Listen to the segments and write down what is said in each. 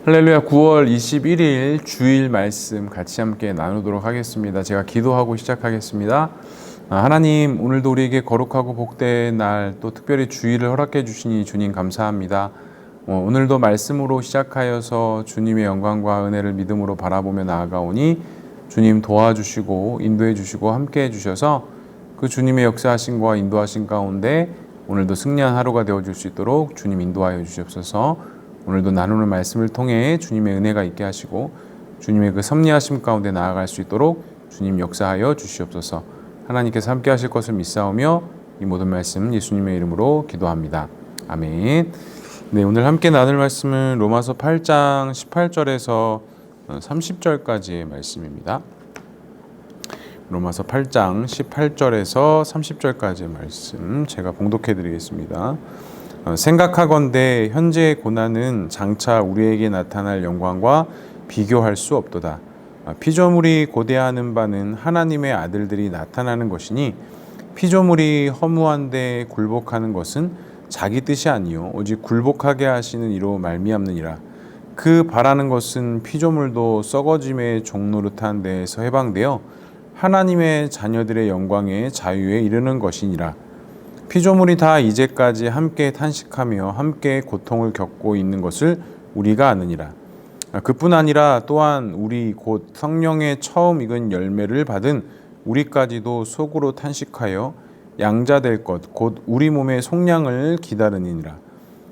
할렐루야. 9월 21일 주일 말씀 같이 함께 나누도록 하겠습니다. 제가 기도하고 시작하겠습니다. 하나님, 오늘도 우리에게 거룩하고 복된 날, 또 특별히 주일을 허락해 주시니 주님 감사합니다. 오늘도 말씀으로 시작하여서 주님의 영광과 은혜를 믿음으로 바라보며 나아가오니 주님 도와주시고 인도해 주시고 함께 해주셔서 그 주님의 역사하심과 인도하심 가운데 오늘도 승리한 하루가 되어줄 수 있도록 주님 인도하여 주시옵소서. 오늘도 나누는 말씀을 통해 주님의 은혜가 있게 하시고 주님의 그 섭리하심 가운데 나아갈 수 있도록 주님 역사하여 주시옵소서. 하나님께서 함께 하실 것을 믿사오며 이 모든 말씀 예수님의 이름으로 기도합니다. 아멘. 네, 오늘 함께 나눌 말씀은 로마서 8장 18절에서 30절까지의 말씀입니다. 로마서 8장 18절에서 30절까지의 말씀 제가 봉독해 드리겠습니다. 생각하건대 현재의 고난은 장차 우리에게 나타날 영광과 비교할 수 없도다. 피조물이 고대하는 바는 하나님의 아들들이 나타나는 것이니 피조물이 허무한데 굴복하는 것은 자기 뜻이 아니요 오직 굴복하게 하시는 이로 말미암느니라. 그 바라는 것은 피조물도 썩어짐의 종노릇한 데에서 해방되어 하나님의 자녀들의 영광의 자유에 이르는 것이니라. 피조물이 다 이제까지 함께 탄식하며 함께 고통을 겪고 있는 것을 우리가 아느니라. 그뿐 아니라 또한 우리 곧 성령의 처음 익은 열매를 받은 우리까지도 속으로 탄식하여 양자될 것 곧 우리 몸의 속량을 기다리니라.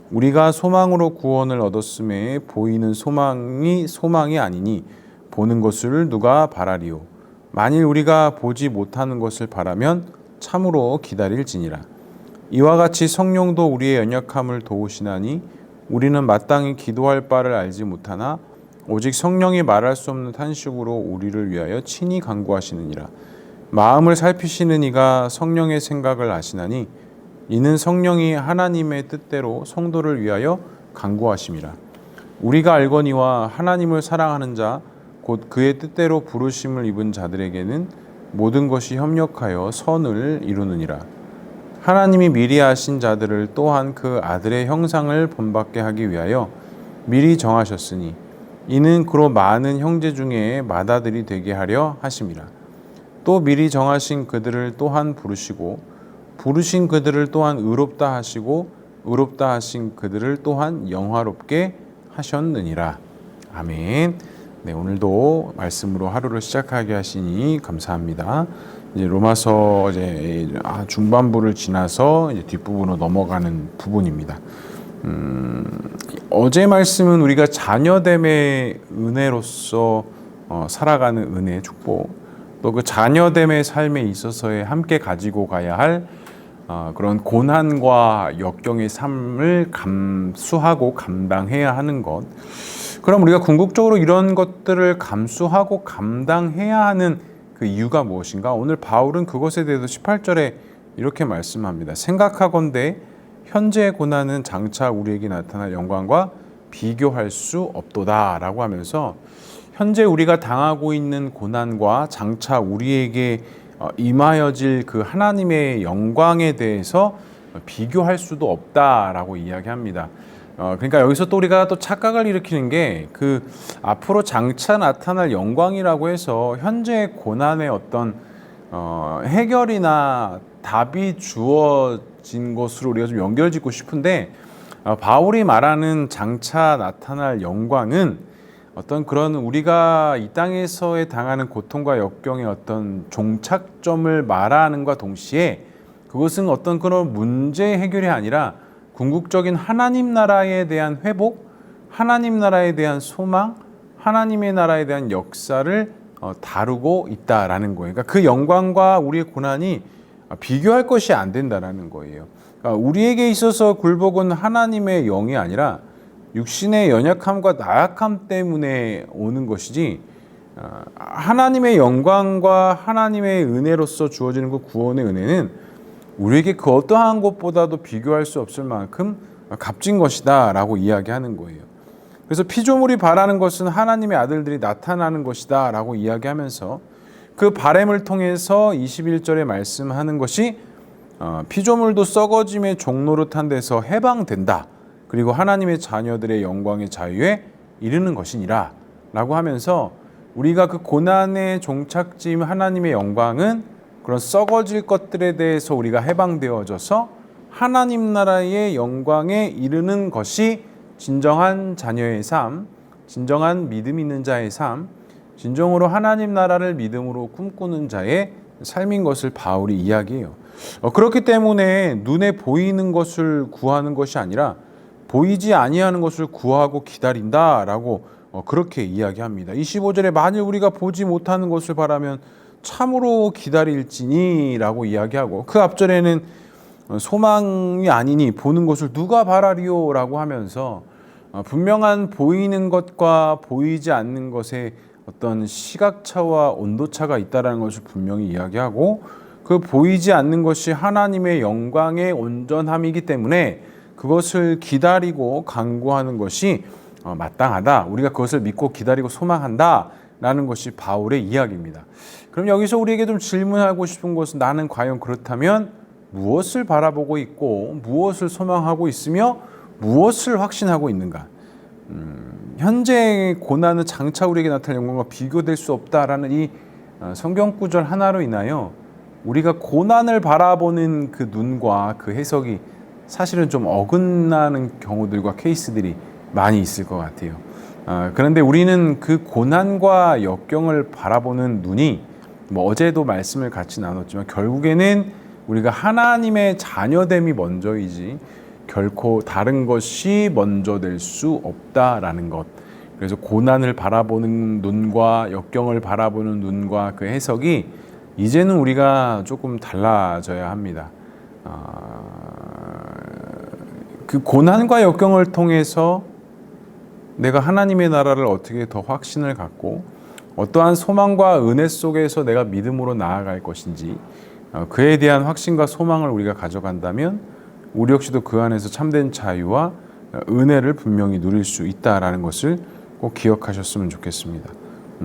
우리가 소망으로 구원을 얻었음에 보이는 소망이 아니니 보는 것을 누가 바라리요. 만일 우리가 보지 못하는 것을 바라면 참으로 기다릴지니라. 이와 같이 성령도 우리의 연약함을 도우시나니 우리는 마땅히 기도할 바를 알지 못하나 오직 성령이 말할 수 없는 탄식으로 우리를 위하여 친히 간구하시느니라. 마음을 살피시는 이가 성령의 생각을 아시나니 이는 성령이 하나님의 뜻대로 성도를 위하여 간구하심이라. 우리가 알거니와 하나님을 사랑하는 자 곧 그의 뜻대로 부르심을 입은 자들에게는 모든 것이 협력하여 선을 이루느니라. 하나님이 미리 아신 자들을 또한 그 아들의 형상을 본받게 하기 위하여 미리 정하셨으니 이는 그로 많은 형제 중에 맏아들이 되게 하려 하심이라. 또 미리 정하신 그들을 또한 부르시고 부르신 그들을 또한 의롭다 하시고 의롭다 하신 그들을 또한 영화롭게 하셨느니라. 아멘. 네, 오늘도 말씀으로 하루를 시작하게 하시니 감사합니다. 이제 로마서 중반부를 지나서 이제 뒷부분으로 넘어가는 부분입니다. 어제 말씀은 우리가 자녀됨의 은혜로서 살아가는 은혜, 축복, 또 그 자녀됨의 삶에 있어서의 함께 가지고 가야 할 그런 고난과 역경의 삶을 감수하고 감당해야 하는 것. 그럼 우리가 궁극적으로 이런 것들을 감수하고 감당해야 하는 그 이유가 무엇인가? 오늘 바울은 그것에 대해서 18절에 이렇게 말씀합니다. 생각하건대 현재의 고난은 장차 우리에게 나타날 영광과 비교할 수 없도다 라고 하면서 현재 우리가 당하고 있는 고난과 장차 우리에게 임하여질 그 하나님의 영광에 대해서 비교할 수도 없다라고 이야기합니다. 그러니까 여기서 또 우리가 또 착각을 일으키는 게 그 앞으로 장차 나타날 영광이라고 해서 현재의 고난의 어떤 해결이나 답이 주어진 것으로 우리가 좀 연결짓고 싶은데 바울이 말하는 장차 나타날 영광은 어떤 그런 우리가 이 땅에서의 당하는 고통과 역경의 어떤 종착점을 말하는과 동시에 그것은 어떤 그런 문제 해결이 아니라 궁극적인 하나님 나라에 대한 회복, 하나님 나라에 대한 소망, 하나님의 나라에 대한 역사를 다루고 있다라는 거예요. 그러니까 그 영광과 우리의 고난이 비교할 것이 안 된다라는 거예요. 그러니까 우리에게 있어서 굴복은 하나님의 영이 아니라 육신의 연약함과 나약함 때문에 오는 것이지 하나님의 영광과 하나님의 은혜로서 주어지는 그 구원의 은혜는 우리에게 그 어떠한 것보다도 비교할 수 없을 만큼 값진 것이다 라고 이야기하는 거예요. 그래서 피조물이 바라는 것은 하나님의 아들들이 나타나는 것이다 라고 이야기하면서 그 바람을 통해서 21절에 말씀하는 것이 피조물도 썩어짐의 종노릇한 데서 해방된다. 그리고 하나님의 자녀들의 영광의 자유에 이르는 것이니라 라고 하면서 우리가 그 고난의 종착지인 하나님의 영광은 그런 썩어질 것들에 대해서 우리가 해방되어져서 하나님 나라의 영광에 이르는 것이 진정한 자녀의 삶, 진정한 믿음 있는 자의 삶, 진정으로 하나님 나라를 믿음으로 꿈꾸는 자의 삶인 것을 바울이 이야기해요. 그렇기 때문에 눈에 보이는 것을 구하는 것이 아니라 보이지 아니하는 것을 구하고 기다린다라고 그렇게 이야기합니다. 25절에 만일 우리가 보지 못하는 것을 바라면 참으로 기다릴지니라고 이야기하고, 그 앞절에는 소망이 아니니 보는 것을 누가 바라리요라고 하면서 분명한 보이는 것과 보이지 않는 것에 어떤 시각차와 온도차가 있다는 것을 분명히 이야기하고, 그 보이지 않는 것이 하나님의 영광의 온전함이기 때문에 그것을 기다리고 간구하는 것이 마땅하다. 우리가 그것을 믿고 기다리고 소망한다 라는 것이 바울의 이야기입니다. 그럼 여기서 우리에게 좀 질문하고 싶은 것은, 나는 과연 그렇다면 무엇을 바라보고 있고 무엇을 소망하고 있으며 무엇을 확신하고 있는가? 현재의 고난은 장차 우리에게 나타날 영광과 비교될 수 없다라는 이 성경 구절 하나로 인하여 우리가 고난을 바라보는 그 눈과 그 해석이 사실은 좀 어긋나는 경우들과 케이스들이 많이 있을 것 같아요. 그런데 우리는 그 고난과 역경을 바라보는 눈이, 어제도 말씀을 같이 나눴지만 결국에는 우리가 하나님의 자녀됨이 먼저이지 결코 다른 것이 먼저 될 수 없다라는 것. 그래서 고난을 바라보는 눈과 역경을 바라보는 눈과 그 해석이 이제는 우리가 조금 달라져야 합니다. 그 고난과 역경을 통해서 내가 하나님의 나라를 어떻게 더 확신을 갖고 어떠한 소망과 은혜 속에서 내가 믿음으로 나아갈 것인지, 그에 대한 확신과 소망을 우리가 가져간다면 우리 역시도 그 안에서 참된 자유와 은혜를 분명히 누릴 수 있다라는 것을 꼭 기억하셨으면 좋겠습니다.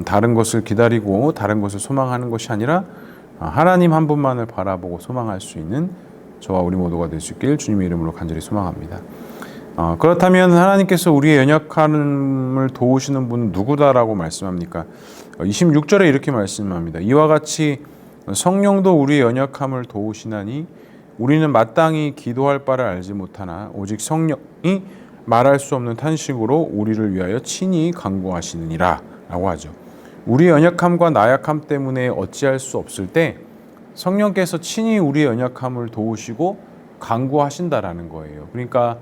다른 것을 기다리고 다른 것을 소망하는 것이 아니라 하나님 한 분만을 바라보고 소망할 수 있는 저와 우리 모두가 될 수 있길 주님의 이름으로 간절히 소망합니다. 그렇다면 하나님께서 우리의 연약함을 도우시는 분은 누구다라고 말씀합니까? 26절에 이렇게 말씀합니다. 이와 같이 성령도 우리의 연약함을 도우시나니 우리는 마땅히 기도할 바를 알지 못하나 오직 성령이 말할 수 없는 탄식으로 우리를 위하여 친히 간구하시느니라 라고 하죠. 우리의 연약함과 나약함 때문에 어찌할 수 없을 때 성령께서 친히 우리의 연약함을 도우시고 간구하신다라는 거예요. 그러니까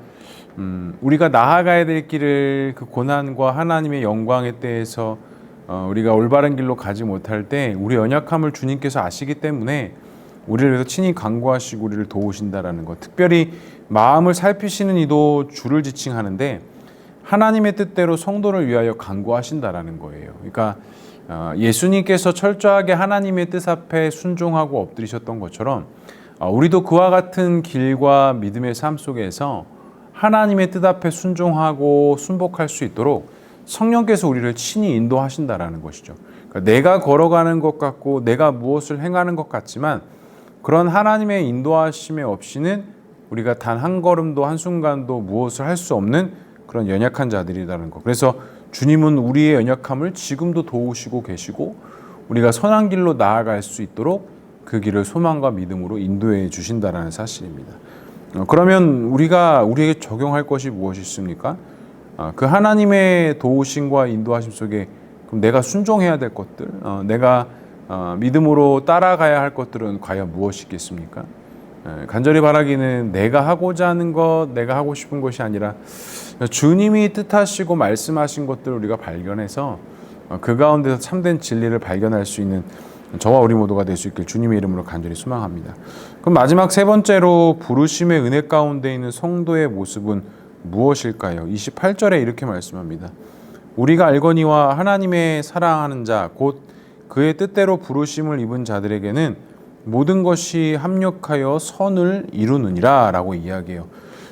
우리가 나아가야 될 길을, 그 고난과 하나님의 영광의 때에서 우리가 올바른 길로 가지 못할 때 우리 연약함을 주님께서 아시기 때문에 우리를 위해서 친히 간구하시고 우리를 도우신다라는 것. 특별히 마음을 살피시는 이도 주를 지칭하는데 하나님의 뜻대로 성도를 위하여 간구하신다라는 거예요. 그러니까 예수님께서 철저하게 하나님의 뜻 앞에 순종하고 엎드리셨던 것처럼 우리도 그와 같은 길과 믿음의 삶 속에서 하나님의 뜻 앞에 순종하고 순복할 수 있도록 성령께서 우리를 친히 인도하신다라는 것이죠. 그러니까 내가 걸어가는 것 같고 내가 무엇을 행하는 것 같지만 그런 하나님의 인도하심에 없이는 우리가 단 한 걸음도 한순간도 무엇을 할 수 없는 그런 연약한 자들이라는 것. 그래서 주님은 우리의 연약함을 지금도 도우시고 계시고 우리가 선한 길로 나아갈 수 있도록 그 길을 소망과 믿음으로 인도해 주신다라는 사실입니다. 그러면 우리에게 적용할 것이 무엇이 있습니까? 그 하나님의 도우심과 인도하심 속에 그럼 내가 순종해야 될 것들, 내가 믿음으로 따라가야 할 것들은 과연 무엇이겠습니까? 간절히 바라기는 내가 하고자 하는 것, 내가 하고 싶은 것이 아니라 주님이 뜻하시고 말씀하신 것들을 우리가 발견해서 그 가운데서 참된 진리를 발견할 수 있는 저와 우리 모두가 될 수 있길 주님의 이름으로 간절히 소망합니다. 그럼 마지막 세 번째로 부르심의 은혜 가운데 있는 성도의 모습은 무엇일까요? 28절에 이렇게 말씀합니다. 우리가 알거니와 하나님의 사랑하는 자 곧 그의 뜻대로 부르심을 입은 자들에게는 모든 것이 합력하여 선을 이루느니라 라고 이야기해요.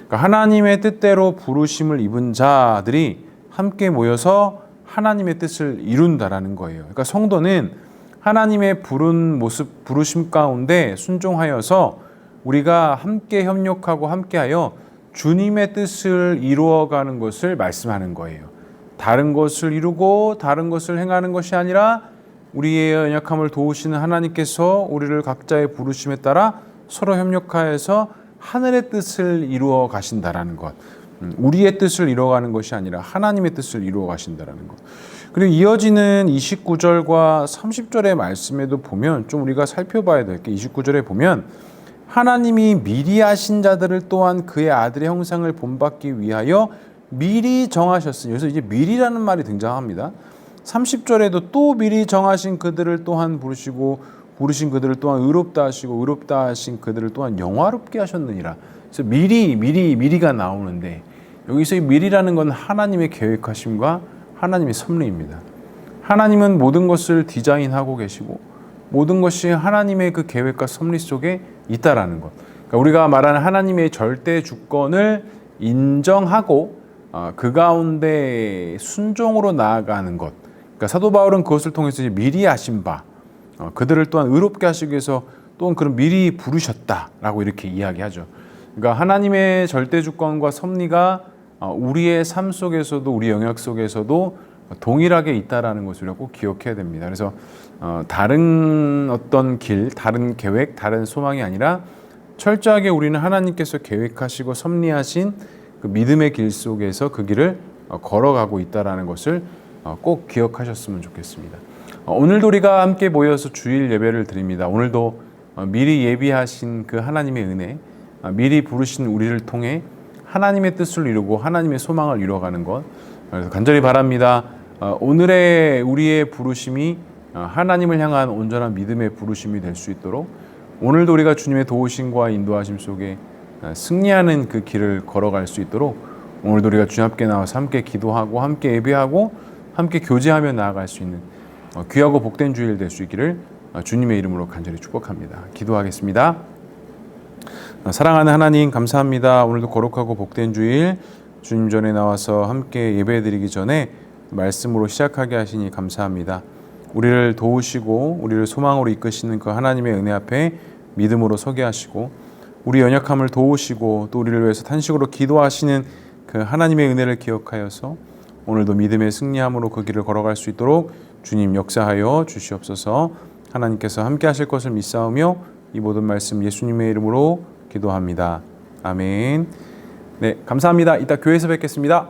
그러니까 하나님의 뜻대로 부르심을 입은 자들이 함께 모여서 하나님의 뜻을 이룬다라는 거예요. 그러니까 성도는 하나님의 부르심 가운데 순종하여서 우리가 함께 협력하고 함께하여 주님의 뜻을 이루어가는 것을 말씀하는 거예요. 다른 것을 이루고 다른 것을 행하는 것이 아니라 우리의 연약함을 도우시는 하나님께서 우리를 각자의 부르심에 따라 서로 협력하여서 하늘의 뜻을 이루어 가신다라는 것. 우리의 뜻을 이루어가는 것이 아니라 하나님의 뜻을 이루어 가신다라는 것. 그리고 이어지는 29절과 30절의 말씀에도 보면 좀 우리가 살펴봐야 될 게 29절에 보면 하나님이 미리 하신 자들을 또한 그의 아들의 형상을 본받기 위하여 미리 정하셨으니, 여기서 이제 미리라는 말이 등장합니다. 30절에도 또 미리 정하신 그들을 또한 부르시고 부르신 그들을 또한 의롭다 하시고 의롭다 하신 그들을 또한 영화롭게 하셨느니라. 그래서 미리가 나오는데 여기서 이 미리라는 건 하나님의 계획하심과 하나님의 섭리입니다. 하나님은 모든 것을 디자인하고 계시고 모든 것이 하나님의 그 계획과 섭리 속에 있다라는 것. 그러니까 우리가 말하는 하나님의 절대 주권을 인정하고 그 가운데 순종으로 나아가는 것. 그러니까 사도 바울은 그것을 통해서 이제 미리 하신 바, 그들을 또한 의롭게 하시기 위해서 또한 그런 미리 부르셨다라고 이렇게 이야기하죠. 그러니까 하나님의 절대 주권과 섭리가 우리의 삶 속에서도 우리 영역 속에서도 동일하게 있다라는 것을 꼭 기억해야 됩니다. 그래서 다른 어떤 길, 다른 계획, 다른 소망이 아니라 철저하게 우리는 하나님께서 계획하시고 섭리하신 그 믿음의 길 속에서 그 길을 걸어가고 있다라는 것을 꼭 기억하셨으면 좋겠습니다. 오늘도 우리가 함께 모여서 주일 예배를 드립니다. 오늘도 미리 예비하신 그 하나님의 은혜, 미리 부르신 우리를 통해 하나님의 뜻을 이루고 하나님의 소망을 이루어가는 것, 그래서 간절히 바랍니다. 오늘의 우리의 부르심이 하나님을 향한 온전한 믿음의 부르심이 될 수 있도록 오늘도 우리가 주님의 도우심과 인도하심 속에 승리하는 그 길을 걸어갈 수 있도록 오늘도 우리가 주님 앞에 나와서 함께 기도하고 함께 예배하고 함께 교제하며 나아갈 수 있는 귀하고 복된 주일 될 수 있기를 주님의 이름으로 간절히 축복합니다. 기도하겠습니다. 사랑하는 하나님, 감사합니다. 오늘도 거룩하고 복된 주일 주님 전에 나와서 함께 예배드리기 전에 말씀으로 시작하게 하시니 감사합니다. 우리를 도우시고 우리를 소망으로 이끄시는 그 하나님의 은혜 앞에 믿음으로 서게 하시고 우리 연약함을 도우시고 또 우리를 위해서 탄식으로 기도하시는 그 하나님의 은혜를 기억하여서 오늘도 믿음의 승리함으로 그 길을 걸어갈 수 있도록 주님 역사하여 주시옵소서. 하나님께서 함께 하실 것을 믿사오며 이 모든 말씀 예수님의 이름으로 기도합니다. 아멘. 네, 감사합니다. 이따 교회에서 뵙겠습니다.